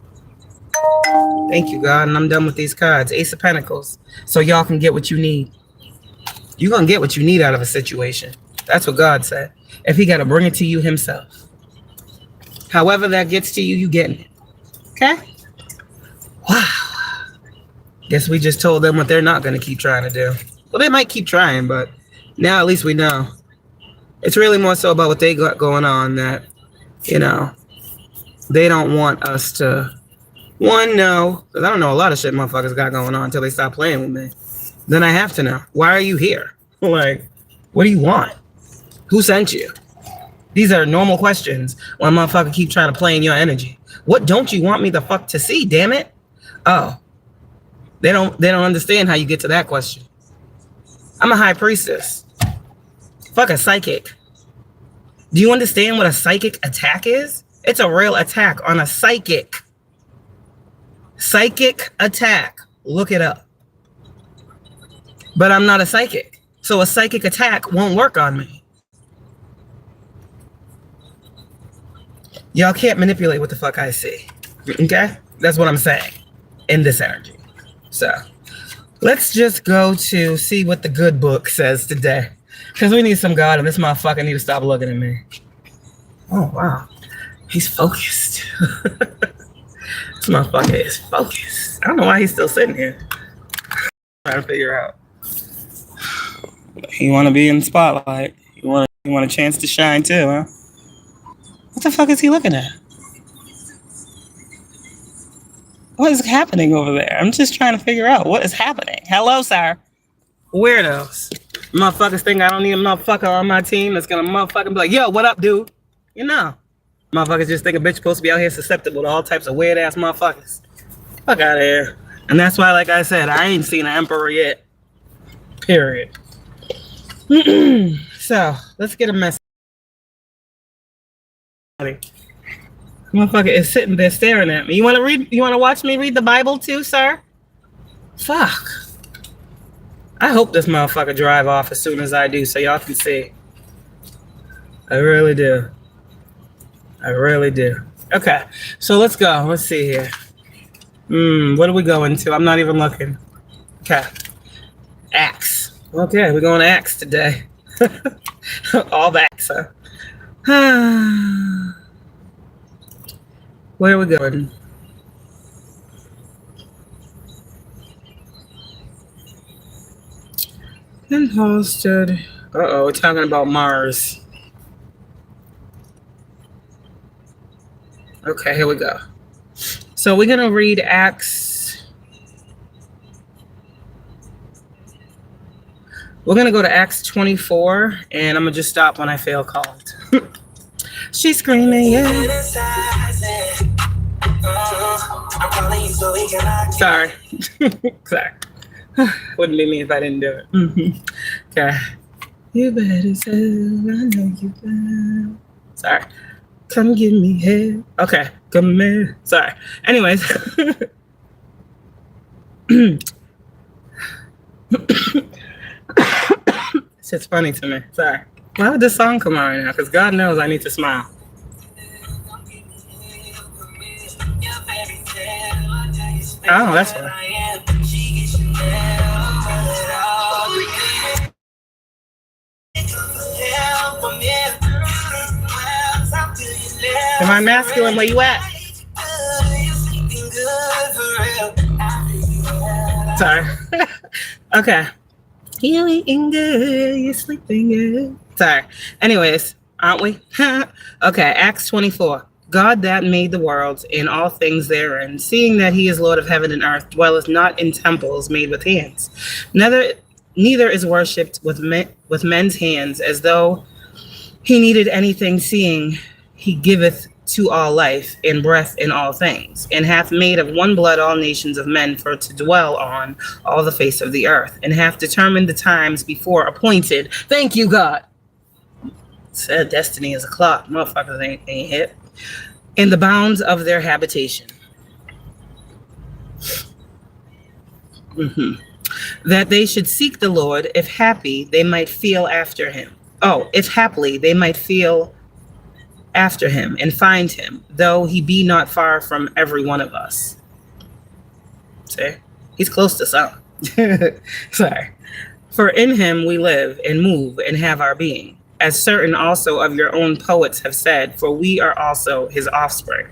Thank you, God. And I'm done with these cards. Ace of Pentacles. So y'all can get what you need. You're going to get what you need out of a situation. That's what God said. If he got to bring it to you himself. However that gets to you, you getting it. Okay? Wow. Guess we just told them what they're not going to keep trying to do. Well, they might keep trying, but now at least we know. It's really more so about what they got going on that, they don't want us to, know. Because I don't know a lot of shit motherfuckers got going on until they stop playing with me. Then I have to know. Why are you here? Like, what do you want? Who sent you? These are normal questions when a motherfucker keep trying to play in your energy. What don't you want me the fuck to see, damn it? Oh. They don't understand how you get to that question. I'm a high priestess. Fuck a psychic. Do you understand what a psychic attack is? It's a real attack on a psychic. Psychic attack. Look it up. But I'm not a psychic. So a psychic attack won't work on me. Y'all can't manipulate what the fuck I see. Okay? That's what I'm saying. in this energy. So let's just go to see what the good book says today. Because we need some God, and this motherfucker need to stop looking at me. Oh, wow. He's focused. This motherfucker is focused. I don't know why he's still sitting here. Trying to figure out. You want to be in the spotlight. You want a chance to shine too, huh? What the fuck is he looking at? What is happening over there? I'm just trying to figure out what is happening. Hello, sir. Weirdos. Motherfuckers think I don't need a motherfucker on my team that's gonna motherfucking be like, yo, what up, dude? You know. Motherfuckers just think a bitch supposed to be out here susceptible to all types of weird ass motherfuckers. Fuck out of here. And that's why, like I said, I ain't seen an emperor yet. Period. So, let's get a message. Motherfucker is sitting there staring at me. You want to watch me read the Bible too, sir? Fuck. I hope this motherfucker drive off as soon as I do so y'all can see. I really do. I really do. Okay, so let's go. Let's see here. What are we going to? I'm not even looking. Okay. Axe. Okay, we're going to Axe today. All the Axe, huh? Where are we going? And hosted. Uh-oh, we're talking about Mars. Okay, here we go. So we're going to read Acts. We're going to go to Acts 24, and I'm going to just stop when I feel called. She's screaming, yeah. Sorry. Sorry. Wouldn't be me if I didn't do it. Okay. You better say, I know you better. Sorry. Come give me head. Okay. Come here. Sorry. Anyways. It's funny to me. Sorry. Why would this song come on right now? Because God knows I need to smile. Oh, that's why. Am I masculine? Where you at? Sorry. Okay. You eating good, you sleeping good. Sorry. Anyways, aren't we? Okay, Acts 24. God that made the world and all things therein, seeing that he is Lord of heaven and earth, dwelleth not in temples made with hands. Neither is worshipped with men's hands, as though he needed anything, seeing he giveth to all life and breath in all things, and hath made of one blood all nations of men for to dwell on all the face of the earth, and hath determined the times before appointed. Thank you, God. Said destiny is a clock. Motherfuckers ain't hit. In the bounds of their habitation. That they should seek the Lord, if happy they might feel after him. Oh, if haply they might feel after him and find him, though he be not far from every one of us. See? He's close to some. Sorry. For in him we live and move and have our being, as certain also of your own poets have said, for we are also his offspring.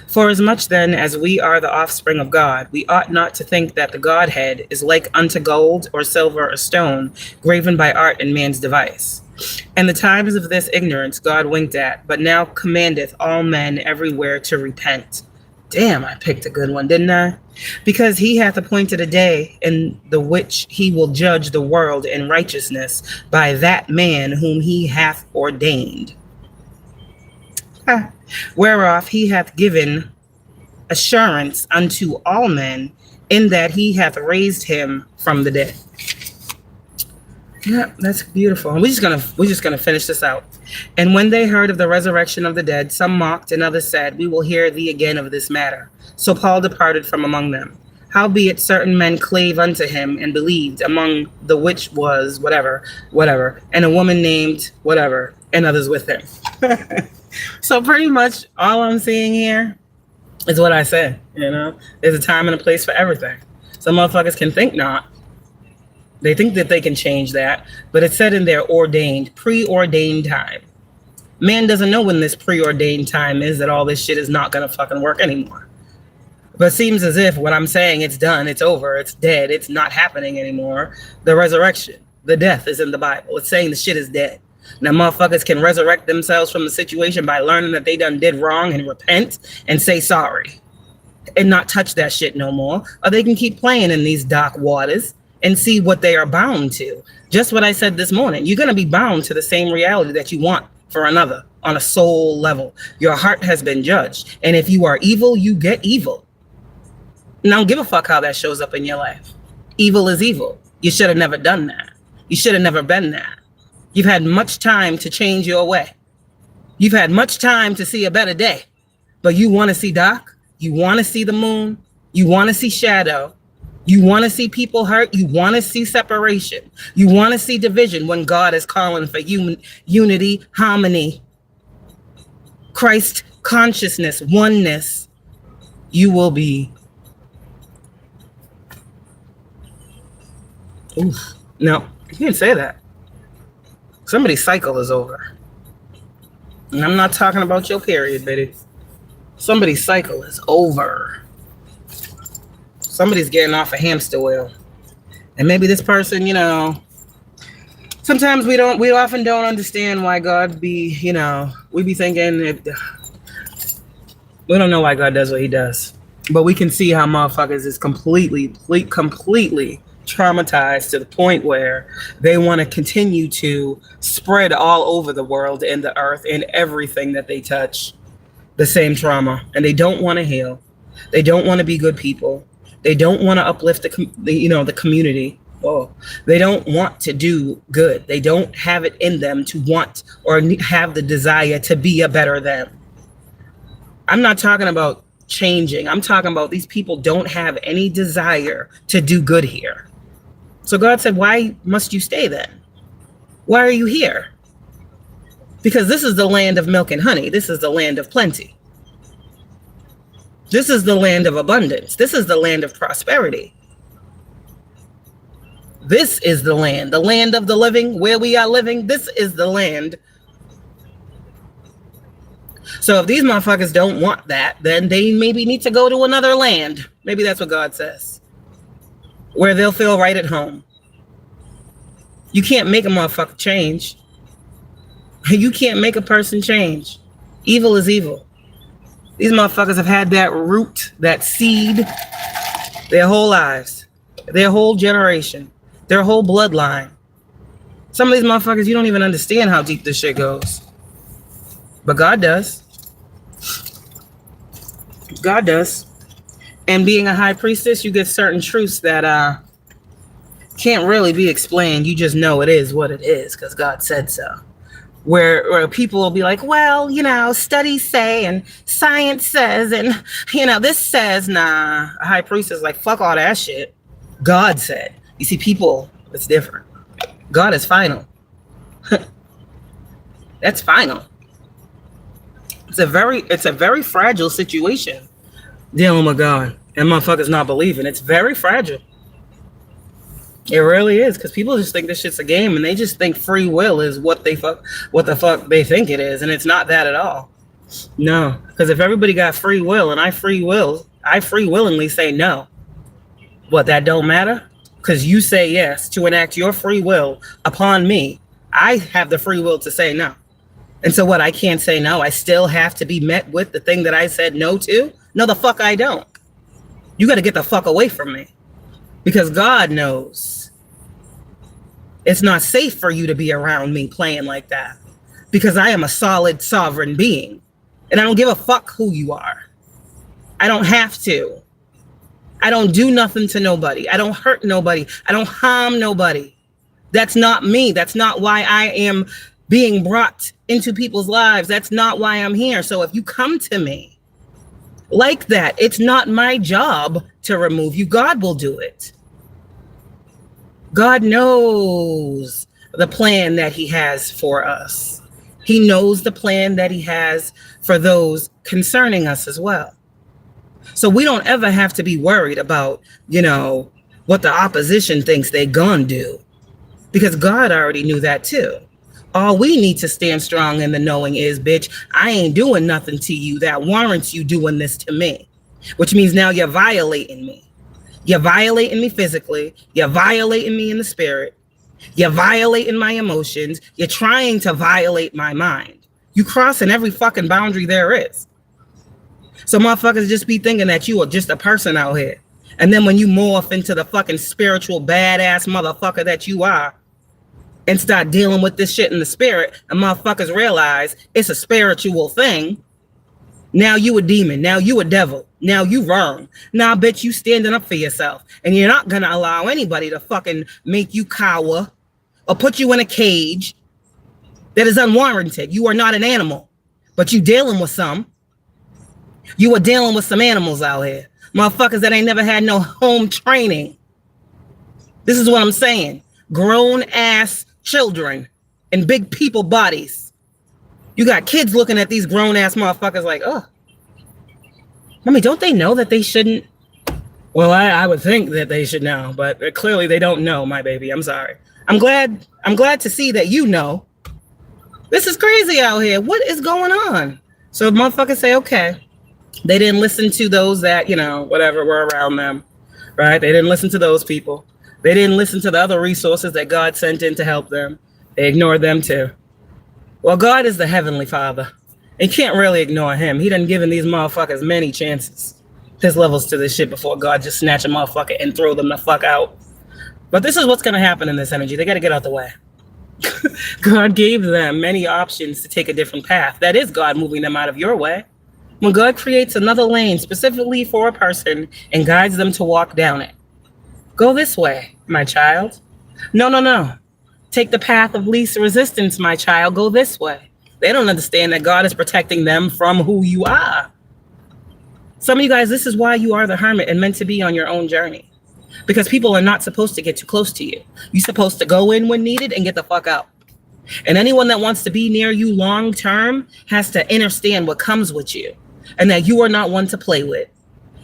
For as much then as we are the offspring of God, we ought not to think that the Godhead is like unto gold or silver or stone, graven by art and man's device. And the times of this ignorance God winked at, but now commandeth all men everywhere to repent. Damn, I picked a good one, didn't I? Because he hath appointed a day in the which he will judge the world in righteousness by that man whom he hath ordained. Whereof he hath given assurance unto all men, in that he hath raised him from the dead. Yeah, that's beautiful. And we're just gonna finish this out. And when they heard of the resurrection of the dead, some mocked, and others said, we will hear thee again of this matter. So Paul departed from among them. Howbeit certain men clave unto him and believed, among the which was whatever, and a woman named whatever, and others with him. So pretty much all I'm seeing here Is what I say. You know, there's a time and a place for everything. Some motherfuckers can think not. They think that they can change that, but it's said in their ordained, preordained time. Man doesn't know when this preordained time is that all this shit is not gonna fucking work anymore. But it seems as if when I'm saying it's done, it's over, it's dead, it's not happening anymore. The resurrection, the death is in the Bible. It's saying the shit is dead. Now motherfuckers can resurrect themselves from the situation by learning that they done did wrong and repent and say sorry and not touch that shit no more. Or they can keep playing in these dark waters and see what they are bound to. Just what I said this morning. You're going to be bound to the same reality that you want for another on a soul level. Your heart has been judged. And if you are evil, you get evil. And I don't give a fuck how that shows up in your life. Evil is evil. You should have never done that. You should have never been that. You've had much time to change your way. You've had much time to see a better day. But you want to see dark. You want to see the moon. You want to see shadow. You want to see people hurt. You want to see separation. You want to see division when God is calling for unity, harmony, Christ consciousness, oneness. You will be. Oof. No, you can't say that. Somebody's cycle is over. And I'm not talking about your period, baby. Somebody's cycle is over. Somebody's getting off a hamster wheel. And maybe this person, you know, sometimes we often don't understand why God be, you know, we be thinking we don't know why God does what he does. But we can see how motherfuckers is completely traumatized to the point where they want to continue to spread all over the world and the earth and everything that they touch the same trauma. And they don't want to heal. They don't want to be good people. They don't want to uplift the community. Oh, they don't want to do good. They don't have it in them to want or have the desire to be a better them. I'm not talking about changing. I'm talking about these people don't have any desire to do good here. So God said, why must you stay then? Why are you here? Because this is the land of milk and honey. This is the land of plenty. This is the land of abundance. This is the land of prosperity. This is the land of the living, where we are living. This is the land. So if these motherfuckers don't want that, then they maybe need to go to another land. Maybe that's what God says. Where they'll feel right at home. You can't make a motherfucker change. You can't make a person change. Evil is evil. These motherfuckers have had that root, that seed, their whole lives, their whole generation, their whole bloodline. Some of these motherfuckers, you don't even understand how deep this shit goes. But God does. God does. And being a high priestess, you get certain truths that can't really be explained. You just know it is what it is because God said so. Where people will be like, well, you know, studies say and science says and, you know, this says, nah. A high priestess is like, fuck all that shit. God said. You see, people, it's different. God is final. That's final. It's a very fragile situation dealing with God. And motherfuckers not believing. It's very fragile. It really is, because people just think this shit's a game, and they just think free will is what the fuck they think it is, and it's not that at all. No, because if everybody got free will, and I free willingly say no, what, that don't matter? Because you say yes to enact your free will upon me, I have the free will to say no. And so what, I can't say no? I still have to be met with the thing that I said no to? No, the fuck I don't. You got to get the fuck away from me. Because God knows it's not safe for you to be around me playing like that. Because I am a solid sovereign being. And I don't give a fuck who you are. I don't have to. I don't do nothing to nobody. I don't hurt nobody. I don't harm nobody. That's not me. That's not why I am being brought into people's lives. That's not why I'm here. So if you come to me like that, it's not my job to remove you. God will do it. God knows the plan that he has for us. He knows the plan that he has for those concerning us as well. So we don't ever have to be worried about, what the opposition thinks they're gonna do, because God already knew that too. All we need to stand strong in the knowing is, bitch, I ain't doing nothing to you that warrants you doing this to me, which means now you're violating me. You're violating me physically. You're violating me in the spirit. You're violating my emotions. You're trying to violate my mind. You crossing every fucking boundary there is. So motherfuckers just be thinking that you are just a person out here. And then when you morph into the fucking spiritual badass motherfucker that you are and start dealing with this shit in the spirit, and motherfuckers realize it's a spiritual thing, now you a demon. Now you a devil. Now you wrong. Now bitch, you standing up for yourself. And you're not going to allow anybody to fucking make you cower or put you in a cage that is unwarranted. You are not an animal, but you dealing with some. You are dealing with some animals out here. Motherfuckers that ain't never had no home training. This is what I'm saying. Grown ass children in big people bodies. You got kids looking at these grown ass motherfuckers like, oh, mommy, don't they know that they shouldn't? Well, I would think that they should know, but clearly they don't know, my baby. I'm sorry. I'm glad to see that you know. This is crazy out here. What is going on? So motherfuckers say, okay, they didn't listen to those that, whatever were around them, right? They didn't listen to those people. They didn't listen to the other resources that God sent in to help them. They ignored them too. Well, God is the Heavenly Father. And you can't really ignore him. He done given these motherfuckers many chances. There's levels to this shit before God just snatch a motherfucker and throw them the fuck out. But this is what's going to happen in this energy. They got to get out the way. God gave them many options to take a different path. That is God moving them out of your way. When God creates another lane specifically for a person and guides them to walk down it. Go this way, my child. No. Take the path of least resistance, my child. Go this way. They don't understand that God is protecting them from who you are. Some of you guys, this is why you are the hermit and meant to be on your own journey. Because people are not supposed to get too close to you. You're supposed to go in when needed and get the fuck out. And anyone that wants to be near you long term has to understand what comes with you. And that you are not one to play with.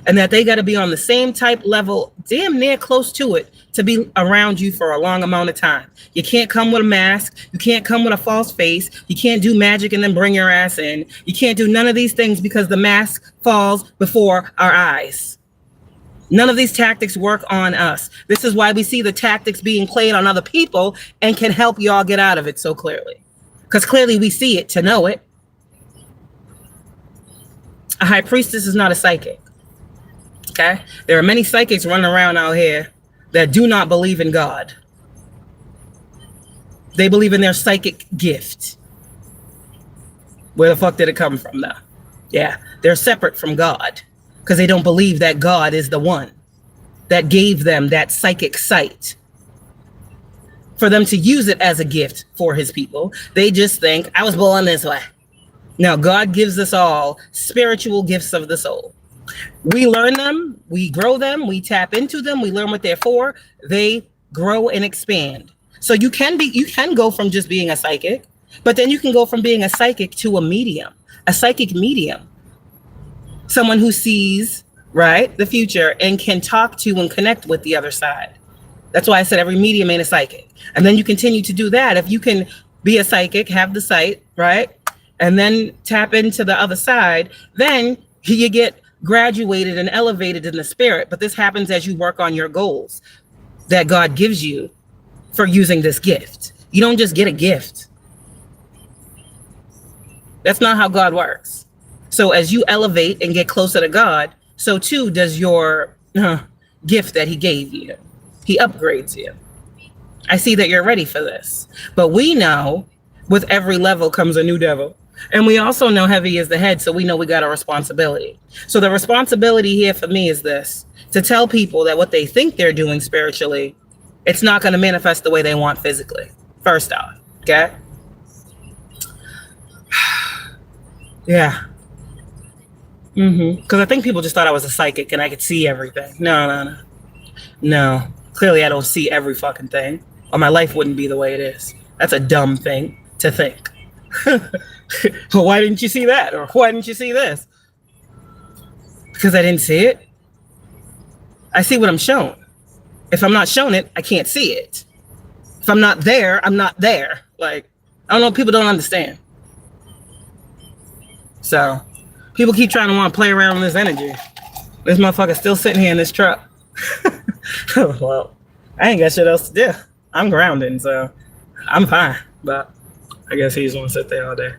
And that they got to be on the same type level, damn near close to it, to be around you for a long amount of time. You can't come with a mask. You can't come with a false face. You can't do magic and then bring your ass in. You can't do none of these things because the mask falls before our eyes. None of these tactics work on us. This is why we see the tactics being played on other people and can help y'all get out of it so clearly. Because clearly we see it to know it. A high priestess is not a psychic. Okay? There are many psychics running around out here that do not believe in God. They believe in their psychic gift. Where the fuck did it come from, though? Yeah, they're separate from God because they don't believe that God is the one that gave them that psychic sight for them to use it as a gift for his people. They just think, I was born this way. Now, God gives us all spiritual gifts of the soul. We learn them, we grow them, we tap into them, we learn what they're for. They grow and expand. So you can go from just being a psychic, but then you can go from being a psychic to a medium, a psychic medium. Someone who sees, right, the future and can talk to and connect with the other side. That's why I said every medium ain't a psychic. And then you continue to do that. If you can be a psychic, have the sight, right, and then tap into the other side, then you get graduated and elevated in the spirit. But this happens as you work on your goals that God gives you for using this gift. You don't just get a gift. That's not how God works. So as you elevate and get closer to God, so too does your gift that he gave you. He upgrades you. I see that you're ready for this. But we know with every level comes a new devil. And we also know heavy is the head, so we know we got a responsibility. So the responsibility here for me is this, to tell people that what they think they're doing spiritually, it's not going to manifest the way they want physically, first off, okay? Yeah. Because I think people just thought I was a psychic and I could see everything. No. Clearly I don't see every fucking thing, or my life wouldn't be the way it is. That's a dumb thing to think. Well, why didn't you see that? Or why didn't you see this? Because I didn't see it. I see what I'm shown. If I'm not shown it, I can't see it. If I'm not there, I'm not there. Like, I don't know, people don't understand. So, people keep trying to want to play around with this energy. This motherfucker's still sitting here in this truck. Well, I ain't got shit else to do. I'm grounded, so I'm fine. But I guess he just want to sit there all day.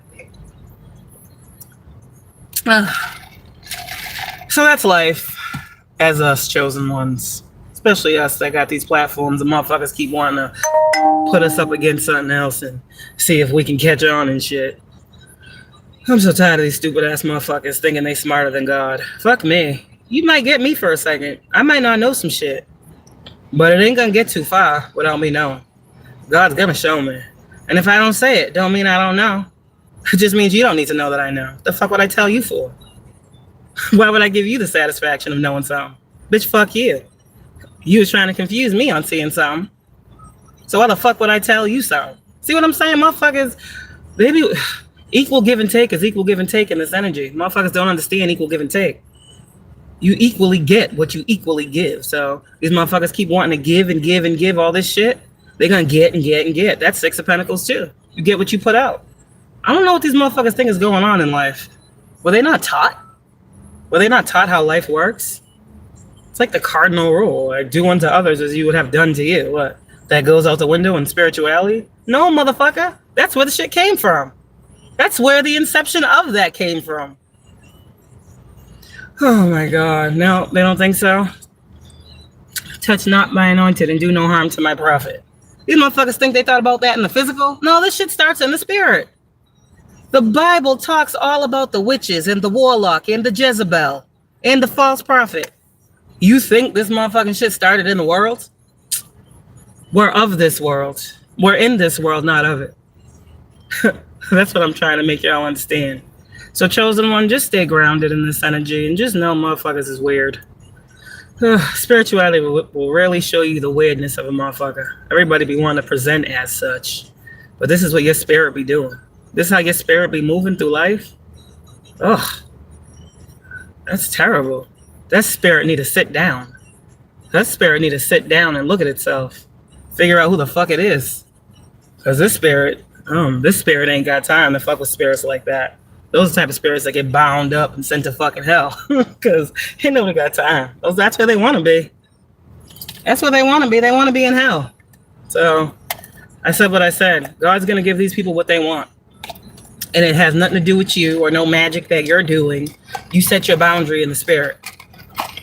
So that's life as us chosen ones. Especially us that got these platforms. The motherfuckers keep wanting to put us up against something else and see if we can catch on and shit. I'm so tired of these stupid ass motherfuckers thinking they smarter than God. Fuck me. You might get me for a second. I might not know some shit. But it ain't gonna get too far without me knowing. God's gonna show me. And if I don't say it, don't mean I don't know. It just means you don't need to know that I know. The fuck would I tell you for? Why would I give you the satisfaction of knowing something? Bitch, fuck you. You was trying to confuse me on seeing something. So why the fuck would I tell you something? See what I'm saying? Motherfuckers, maybe equal give and take is equal give and take in this energy. Motherfuckers don't understand equal give and take. You equally get what you equally give. So these motherfuckers keep wanting to give and give and give all this shit. They're going to get and get and get. That's Six of Pentacles too. You get what you put out. I don't know what these motherfuckers think is going on in life. Were they not taught? Were they not taught how life works? It's like the cardinal rule. Like, do unto others as you would have done to you. What? That goes out the window in spirituality? No, motherfucker. That's where the shit came from. That's where the inception of that came from. Oh my God. No, they don't think so? Touch not my anointed and do no harm to my prophet. These motherfuckers think they thought about that in the physical? No, this shit starts in the spirit. The Bible talks all about the witches and the warlock and the Jezebel and the false prophet. You think this motherfucking shit started in the world? We're of this world. We're in this world, not of it. That's what I'm trying to make y'all understand. So chosen one, just stay grounded in this energy and just know motherfuckers is weird. Spirituality will rarely show you the weirdness of a motherfucker. Everybody be wanting to present as such. But this is what your spirit be doing. This is how your spirit be moving through life. Ugh. That's terrible. That spirit need to sit down. That spirit need to sit down and look at itself. Figure out who the fuck it is. Because this spirit ain't got time to fuck with spirits like that. Those are the type of spirits that get bound up and sent to fucking hell. Because ain't nobody got time. That's where they want to be. That's where they want to be. They want to be in hell. So I said what I said. God's going to give these people what they want. And it has nothing to do with you or no magic that you're doing. You set your boundary in the spirit.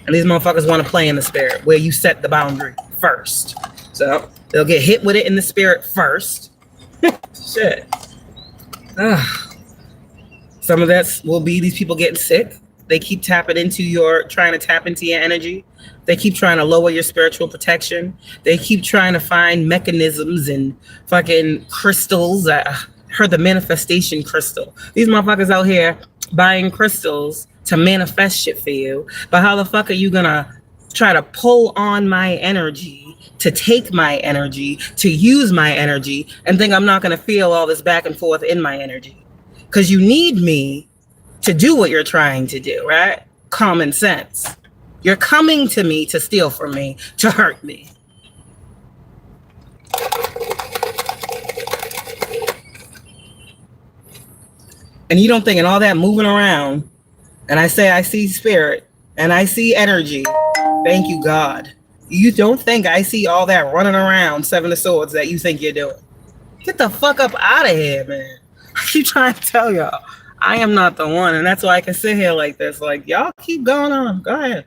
And these motherfuckers want to play in the spirit where you set the boundary first. So they'll get hit with it in the spirit first. Shit. Some of that will be these people getting sick. They keep trying to tap into your energy. They keep trying to lower your spiritual protection. They keep trying to find mechanisms and fucking crystals. I heard the manifestation crystal. These motherfuckers out here buying crystals to manifest shit for you. But how the fuck are you gonna try to pull on my energy, to take my energy, to use my energy, and think I'm not gonna feel all this back and forth in my energy? Because you need me to do what you're trying to do, right? Common sense. You're coming to me to steal from me, to hurt me. And you don't think in all that moving around, and I say I see spirit, and I see energy, thank you, God. You don't think I see all that running around, Seven of Swords, that you think you're doing. Get the fuck up out of here, man. I keep trying to tell y'all, I am not the one. And that's why I can sit here like this. Like, y'all keep going on. Go ahead.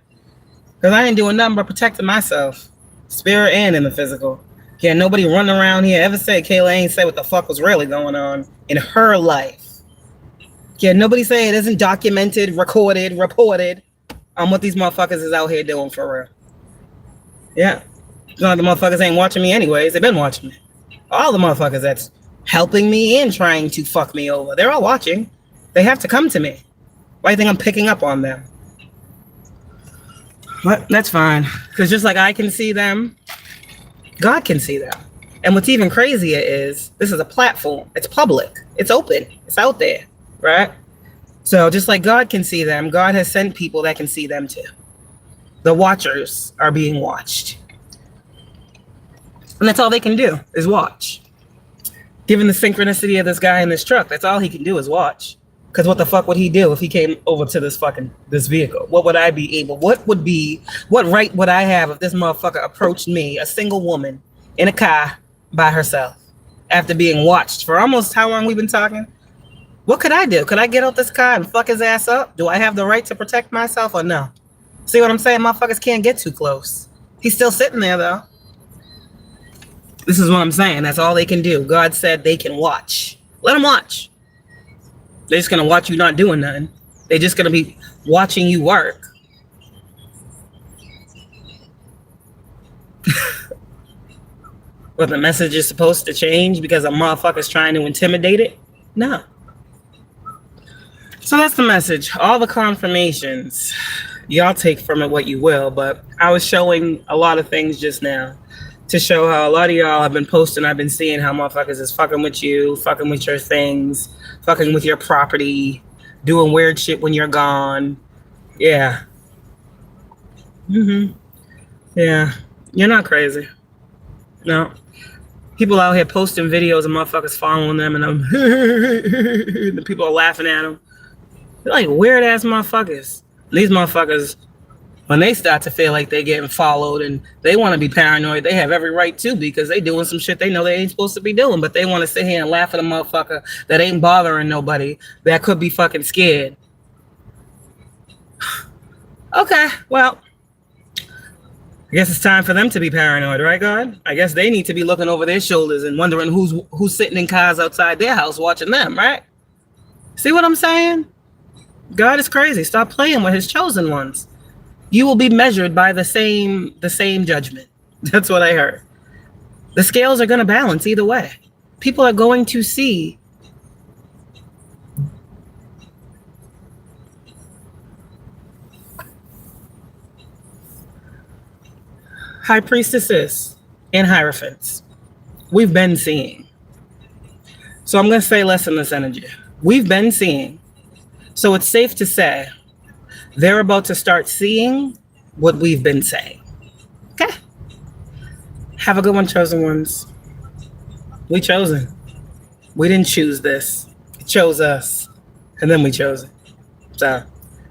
Because I ain't doing nothing but protecting myself. Spirit and in the physical. Can't nobody run around here ever say Kayla ain't say what the fuck was really going on in her life. Can't nobody say it isn't documented, recorded, reported on what these motherfuckers is out here doing for real. Yeah. None of the motherfuckers ain't watching me anyways. They've been watching me. All the motherfuckers that's helping me and trying to fuck me over. They're all watching. They have to come to me. Why do you think I'm picking up on them? But that's fine. Because just like I can see them, God can see them. And what's even crazier is this is a platform. It's public. It's open. It's out there. Right? So just like God can see them, God has sent people that can see them too. The watchers are being watched. And that's all they can do is watch. Given the synchronicity of this guy in this truck, that's all he can do is watch. Because what the fuck would he do if he came over to this vehicle? What would I be able, what right would I have if this motherfucker approached me, a single woman, in a car by herself, after being watched for almost how long we've been talking? What could I do? Could I get out this car and fuck his ass up? Do I have the right to protect myself or no? See what I'm saying? Motherfuckers can't get too close. He's still sitting there though. This is what I'm saying. That's all they can do. God said they can watch. Let them watch. They're just going to watch you not doing nothing. They're just going to be watching you work. But the message is supposed to change because a motherfucker's trying to intimidate it? No. So that's the message. All the confirmations. Y'all take from it what you will. But I was showing a lot of things just now to show how a lot of y'all have been posting. I've been seeing how motherfuckers is fucking with you, fucking with your things, fucking with your property, doing weird shit when you're gone. Yeah. Yeah. You're not crazy. No. People out here posting videos of motherfuckers following them and the people are laughing at them. They're like weird ass motherfuckers. These motherfuckers, when they start to feel like they're getting followed and they want to be paranoid, they have every right to, because they doing some shit they know they ain't supposed to be doing, but they want to sit here and laugh at a motherfucker that ain't bothering nobody that could be fucking scared. Okay, well, I guess it's time for them to be paranoid, right, God? I guess they need to be looking over their shoulders and wondering who's sitting in cars outside their house watching them, right? See what I'm saying? God is crazy. Stop playing with his chosen ones. You will be measured by the same judgment. That's what I heard. The scales are going to balance either way. People are going to see. High priestesses and hierophants. We've been seeing. So I'm going to say less in this energy. We've been seeing. So it's safe to say they're about to start seeing what we've been saying. Okay. Have a good one, chosen ones. We chosen. We didn't choose this. It chose us. And then we chose it. So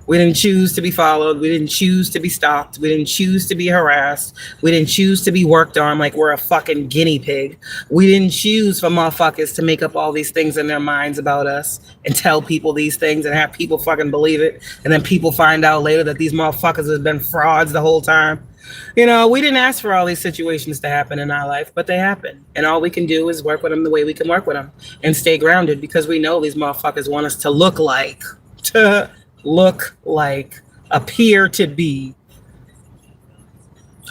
we didn't choose to be followed. We didn't choose to be stopped. We didn't choose to be harassed. We didn't choose to be worked on like we're a fucking guinea pig. We didn't choose for motherfuckers to make up all these things in their minds about us and tell people these things and have people fucking believe it. And then people find out later that these motherfuckers have been frauds the whole time. You know, we didn't ask for all these situations to happen in our life, but they happen. And all we can do is work with them the way we can work with them and stay grounded, because we know these motherfuckers want us to look like, appear to be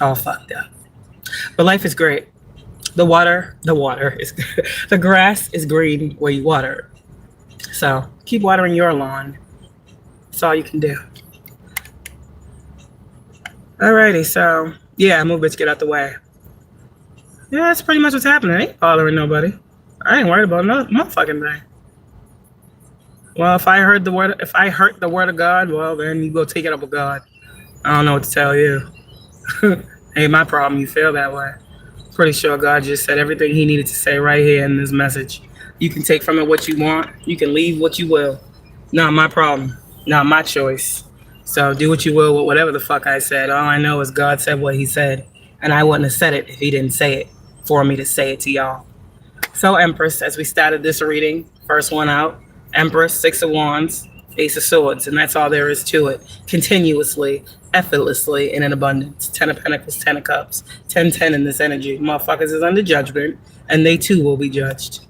all fucked up. But life is great. The water is, the grass is green where you water it. So keep watering your lawn. That's all you can do. Alrighty, so yeah, move bitch, get out the way. Yeah, that's pretty much what's happening. I ain't bothering nobody. I ain't worried about no motherfucking thing. Well, if I hurt the word of God, well, then you go take it up with God. I don't know what to tell you. Ain't my problem you feel that way. Pretty sure God just said everything he needed to say right here in this message. You can take from it what you want. You can leave what you will. Not my problem. Not my choice. So do what you will with whatever the fuck I said. All I know is God said what he said. And I wouldn't have said it if he didn't say it for me to say it to y'all. So Empress, as we started this reading, first one out, Empress, Six of Wands, Ace of Swords, and that's all there is to it. Continuously, effortlessly, and in abundance. 10 of Pentacles, 10 of Cups, 10-10 in this energy. Motherfuckers is under judgment, and they too will be judged.